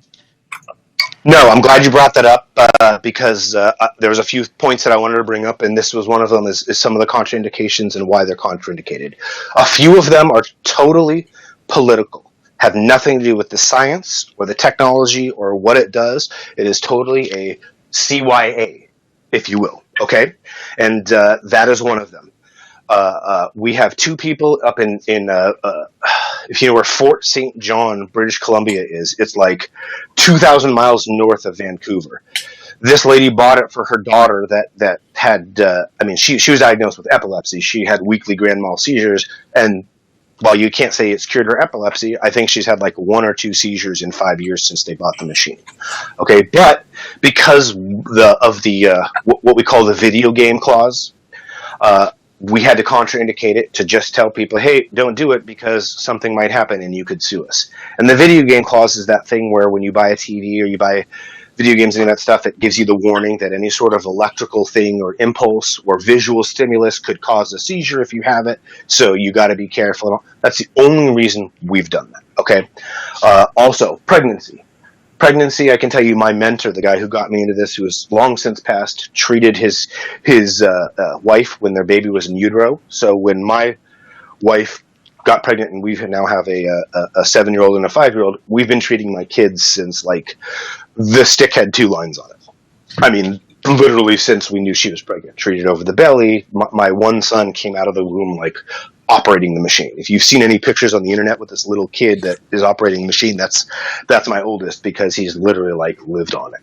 No, I'm glad you brought that up because there was a few points that I wanted to bring up, and this was one of them is some of the contraindications and why they're contraindicated. A few of them are totally political, have nothing to do with the science or the technology or what it does. It is totally a CYA, if you will, okay? And that is one of them. We have two people up in if you know where Fort St. John, British Columbia is, it's like 2,000 miles north of Vancouver. This lady bought it for her daughter that had, she was diagnosed with epilepsy. She had weekly grand mal seizures, and while you can't say it's cured her epilepsy, I think she's had like 1 or 2 seizures in 5 years since they bought the machine. Okay, but because of what we call the video game clause, we had to contraindicate it to just tell people, hey, don't do it because something might happen and you could sue us. And the video game clause is that thing where when you buy a TV or you buy video games and that stuff, it gives you the warning that any sort of electrical thing or impulse or visual stimulus could cause a seizure if you have it. So you got to be careful. That's the only reason we've done that. Okay. Also, pregnancy. Pregnancy, I can tell you, my mentor, the guy who got me into this, who has long since passed, treated his wife when their baby was in utero. So when my wife got pregnant and we now have a 7-year-old and a 5-year-old, we've been treating my kids since like the stick had 2 lines on it. I mean, literally since we knew she was pregnant. Treated over the belly. My one son came out of the womb like operating the machine. If you've seen any pictures on the internet with this little kid that is operating the machine, that's my oldest, because he's literally like lived on it.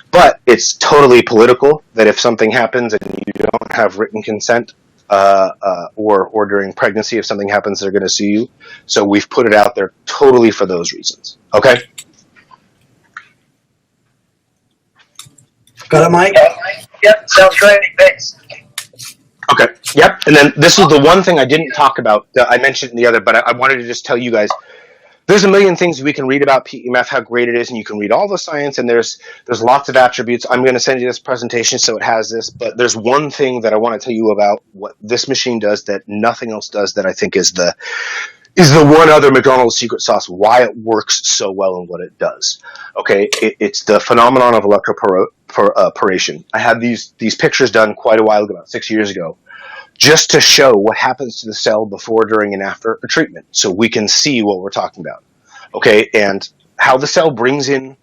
But it's totally political that if something happens and you don't have written consent, or during pregnancy, if something happens, they're going to sue you. So we've put it out there totally for those reasons. Okay. Got it, Mike? Yep, sounds great. Thanks. Okay. Yep. And then this was the one thing I didn't talk about. I mentioned in the other, but I wanted to just tell you guys, there's a million things we can read about PEMF, how great it is, and you can read all the science, and there's lots of attributes. I'm going to send you this presentation so it has this, but there's one thing that I want to tell you about what this machine does that nothing else does that I think is the one other McDonald's secret sauce, why it works so well and what it does. Okay, it's the phenomenon of electroporation. I had these pictures done quite a while ago, about 6 years ago, just to show what happens to the cell before, during, and after a treatment, so we can see what we're talking about. Okay, and how the cell brings in,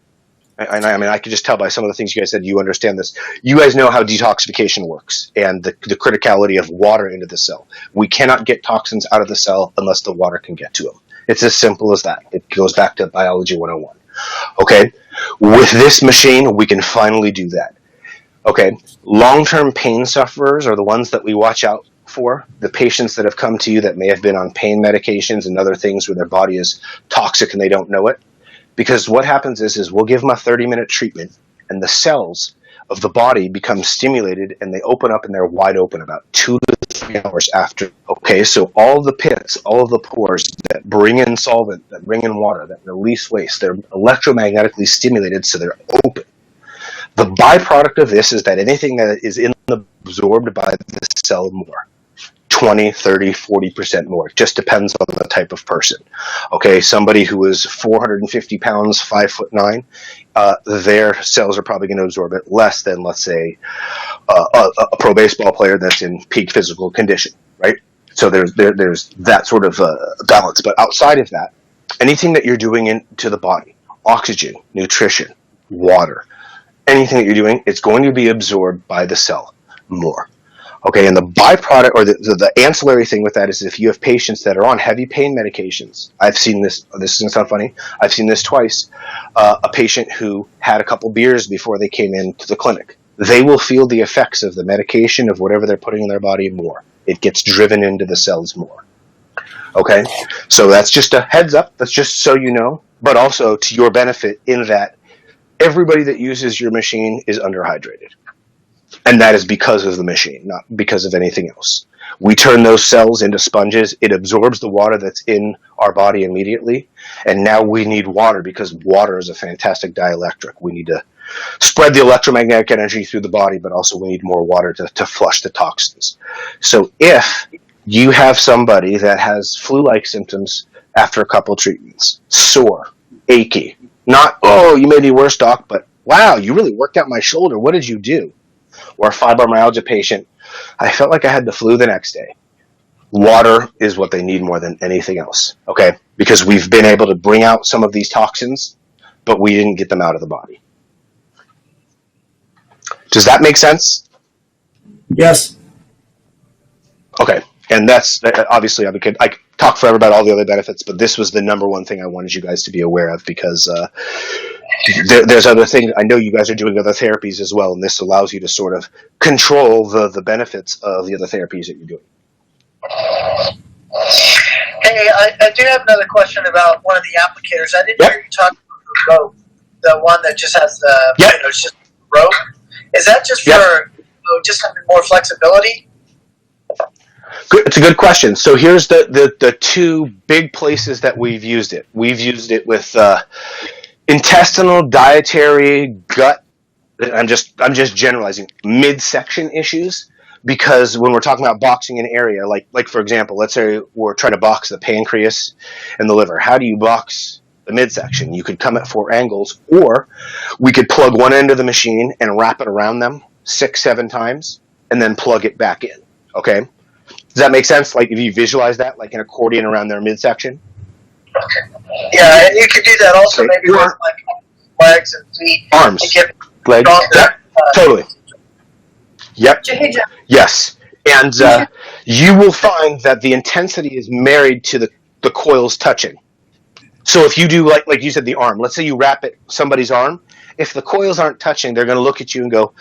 and I mean, I could just tell by some of the things you guys said, you understand this. You guys know how detoxification works and the criticality of water into the cell. We cannot get toxins out of the cell unless the water can get to them. It's as simple as that. It goes back to biology 101. Okay, with this machine, we can finally do that. Okay, long-term pain sufferers are the ones that we watch out for. The patients that have come to you that may have been on pain medications and other things where their body is toxic and they don't know it. Because what happens is we'll give them a 30-minute treatment, and the cells of the body become stimulated and they open up and they're wide open about 2 to 3 hours after. Okay, so all the pits, all of the pores that bring in solvent, that bring in water, that release waste, they're electromagnetically stimulated, so they're open. The byproduct of this is that anything that is absorbed by the cell more. 20, 30, 40% more. It just depends on the type of person. Okay, somebody who is 450 pounds, 5'9", their cells are probably going to absorb it less than, let's say, a pro baseball player that's in peak physical condition, right? So there's that sort of balance. But outside of that, anything that you're doing into the body, oxygen, nutrition, water, anything that you're doing, it's going to be absorbed by the cell more. Okay, and the byproduct, or the ancillary thing with that is if you have patients that are on heavy pain medications, I've seen this doesn't sound funny, I've seen this twice, a patient who had a couple beers before they came into the clinic. They will feel the effects of the medication, of whatever they're putting in their body more. It gets driven into the cells more. Okay, so that's just a heads up, that's just so you know, but also to your benefit in that everybody that uses your machine is underhydrated. And that is because of the machine, not because of anything else. We turn those cells into sponges. It absorbs the water that's in our body immediately. And now we need water because water is a fantastic dielectric. We need to spread the electromagnetic energy through the body, but also we need more water to flush the toxins. So if you have somebody that has flu-like symptoms after a couple of treatments, sore, achy, not, oh, you made me worse, doc, but wow, you really worked out my shoulder. What did you do? Or a fibromyalgia patient, I felt like I had the flu the next day. Water is what they need more than anything else, okay? Because we've been able to bring out some of these toxins, but we didn't get them out of the body. Does that make sense? Yes. Okay, and that's, obviously, I could talk forever about all the other benefits, but this was the number one thing I wanted you guys to be aware of because there's other things. I know you guys are doing other therapies as well, and this allows you to sort of control the benefits of the other therapies that you're doing. Hey, I do have another question about one of the applicators. I didn't hear you talk about the rope, the one that just has the, it's just rope. Is that just for just having more flexibility? Good, it's a good question. So here's the two big places that we've used it. We've used it with intestinal, dietary, gut. I'm just generalizing midsection issues because when we're talking about boxing an area, like for example, let's say we're trying to box the pancreas and the liver. How do you box the midsection? You could come at 4 angles, or we could plug one end of the machine and wrap it around them 6-7 times, and then plug it back in. Okay. Does that make sense? Like if you visualize that, like an accordion around their midsection? Yeah, and you could do that also maybe with like legs and feet. Arms. Legs. Yep. Totally. Yep. Hey, Jeff. Yes. And you will find that the intensity is married to the coils touching. So if you do, like you said, the arm, let's say you wrap it somebody's arm, if the coils aren't touching, they're going to look at you and go,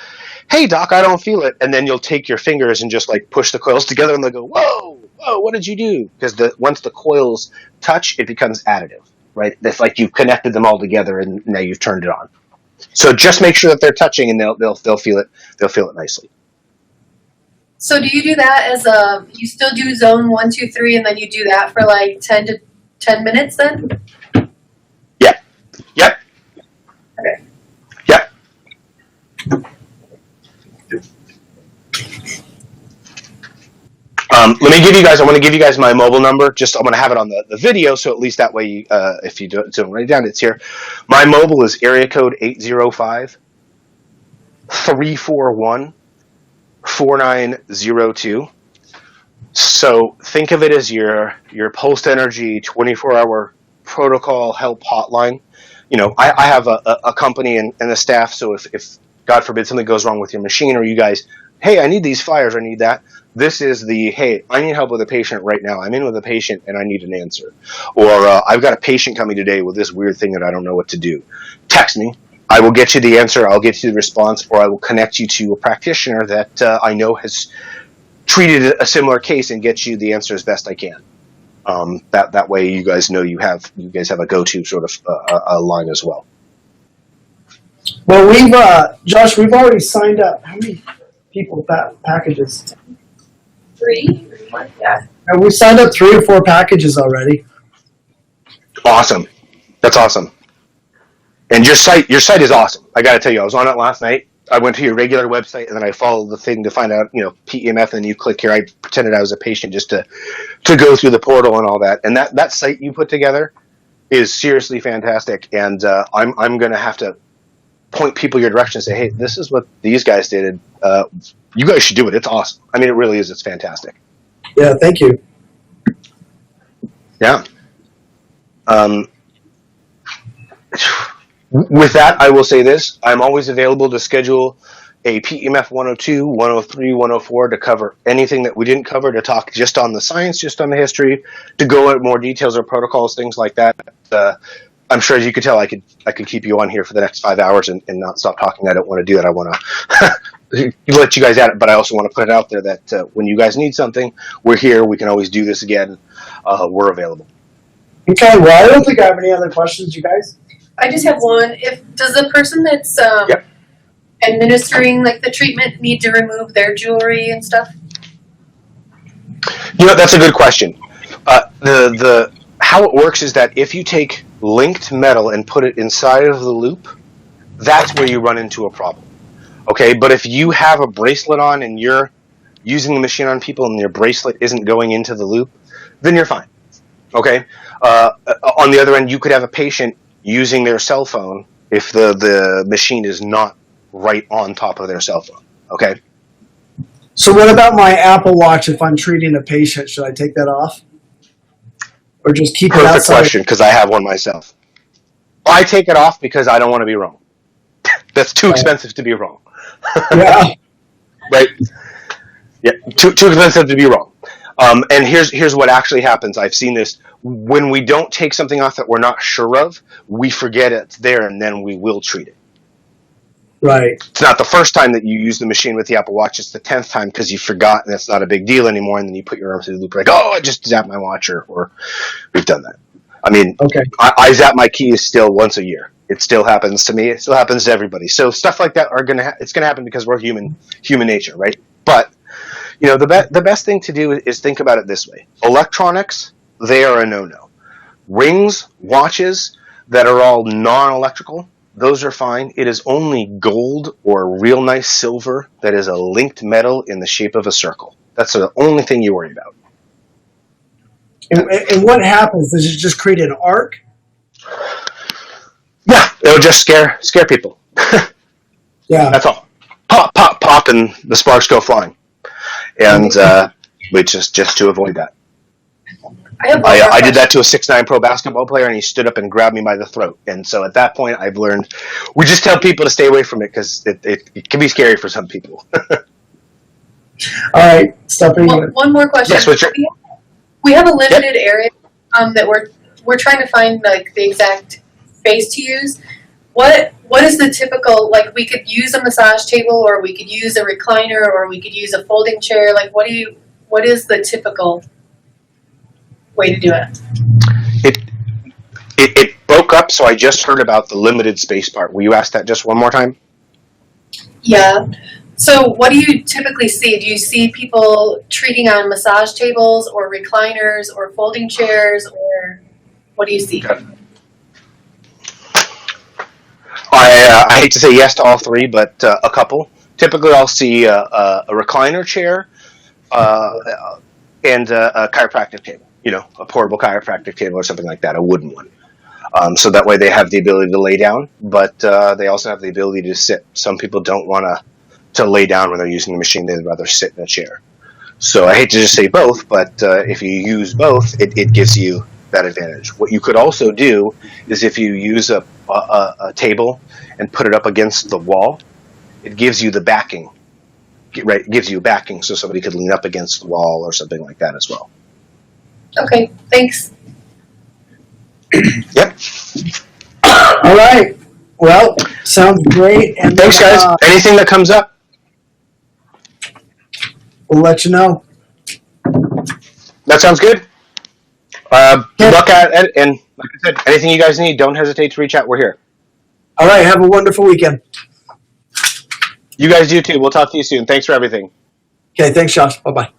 hey, doc, I don't feel it. And then you'll take your fingers and just like push the coils together and they'll go, whoa, what did you do? Because once the coils touch, it becomes additive, right? It's like you've connected them all together and now you've turned it on. So just make sure that they're touching and they'll feel it. They'll feel it nicely. So do you do that as you still do zone 1, 2, 3, and then you do that for like 10 minutes then? Yep. Okay. Yep. Let me give you guys, I want to give you guys my mobile number. I'm going to have it on the video, so at least that way, if you don't write it down, it's here. My mobile is area code 805-341-4902. So think of it as your pulsed energy 24-hour protocol help hotline. You know, I have a company and a staff, so if God forbid something goes wrong with your machine or you guys hey, I need these flyers, I need that. This is the, hey, I need help with a patient right now. I'm in with a patient and I need an answer. Or I've got a patient coming today with this weird thing that I don't know what to do. Text me. I will get you the answer. I'll get you the response, or I will connect you to a practitioner that I know has treated a similar case and get you the answer as best I can. That way you guys know you guys have a go-to sort of a line as well. Well, Josh, we've already signed up. How many people packages? 3? Yeah. And we've signed up 3 or 4 packages already. Awesome. That's awesome. And your site is awesome. I got to tell you, I was on it last night. I went to your regular website and then I followed the thing to find out, PEMF, and you click here. I pretended I was a patient just to go through the portal and all that. And that site you put together is seriously fantastic. And I'm going to have to point people your direction and say, hey, this is what these guys did. You guys should do it. It's awesome. I mean, it really is. It's fantastic. Yeah, thank you. Yeah. With that, I will say this. I'm always available to schedule a PEMF 102, 103, 104 to cover anything that we didn't cover, to talk just on the science, just on the history, to go into more details or protocols, things like that. I'm sure, as you could tell, I could keep you on here for the next 5 hours and not stop talking. I don't want to do that. I want to let you guys at it, but I also want to put it out there that when you guys need something, we're here. We can always do this again. We're available. Okay, well, I don't think I have any other questions, you guys. I just have one. Does the person that's administering the treatment need to remove their jewelry and stuff? That's a good question. The how it works is that if you take linked metal and put it inside of the loop, that's where you run into a problem. Okay, but if you have a bracelet on and you're using the machine on people and your bracelet isn't going into the loop, then you're fine. Okay. On the other end, you could have a patient using their cell phone if the machine is not right on top of their cell phone. Okay. So what about my Apple Watch if I'm treating a patient? Should I take that off? Or just keep it outside? Perfect question, because I have one myself. I take it off because I don't want to be wrong. That's too expensive to be wrong. Yeah. Right? Yeah, too expensive to be wrong. And here's what actually happens. I've seen this. When we don't take something off that we're not sure of, we forget it's there, and then we will treat it. Right. It's not the first time that you use the machine with the Apple Watch. It's the 10th time because you forgot, and it's not a big deal anymore. And then you put your arm through the loop, like, oh, I just zapped my watch, or we've done that. I mean, okay. I zap my keys still once a year. It still happens to me. It still happens to everybody. So stuff like that it's gonna happen because we're human nature, right? But the best thing to do is think about it this way: electronics, they are a no-no. Rings, watches that are all non-electrical, those are fine. It is only gold or real nice silver that is a linked metal in the shape of a circle. That's the only thing you worry about. And what happens? Does it just create an arc? Yeah, it'll just scare people. Yeah. That's all. Pop, pop, pop, and the sparks go flying. And we just to avoid that. I did that to a 6'9" pro basketball player, and he stood up and grabbed me by the throat. And so at that point, I've learned, we just tell people to stay away from it because it can be scary for some people. All right, Stephanie. One more question. Yes, Richard. We have a limited area that we're trying to find the exact face to use. What is the typical, we could use a massage table, or we could use a recliner, or we could use a folding chair? What is the typical way to do it? It broke up, so I just heard about the limited space part. Will you ask that just one more time? Yeah. So what do you typically see? Do you see people treating on massage tables or recliners or folding chairs, or what do you see? Okay. I hate to say yes to all three, but a couple. Typically, I'll see a recliner chair and a chiropractic table. A portable chiropractic table or something like that, a wooden one. So that way they have the ability to lay down, but they also have the ability to sit. Some people don't want to lay down when they're using the machine. They'd rather sit in a chair. So I hate to just say both, but if you use both, it gives you that advantage. What you could also do is if you use a table and put it up against the wall, it gives you the backing gives you backing, so somebody could lean up against the wall or something like that as well. Okay, thanks. Yep. All right. Well, sounds great. And Thanks, guys. Anything that comes up, we'll let you know. that sounds good. Good luck at it, and like I said, anything you guys need, don't hesitate to reach out. We're here. All right. Have a wonderful weekend. You guys do too. We'll talk to you soon. Thanks for everything. Okay. Thanks, Josh. Bye-bye.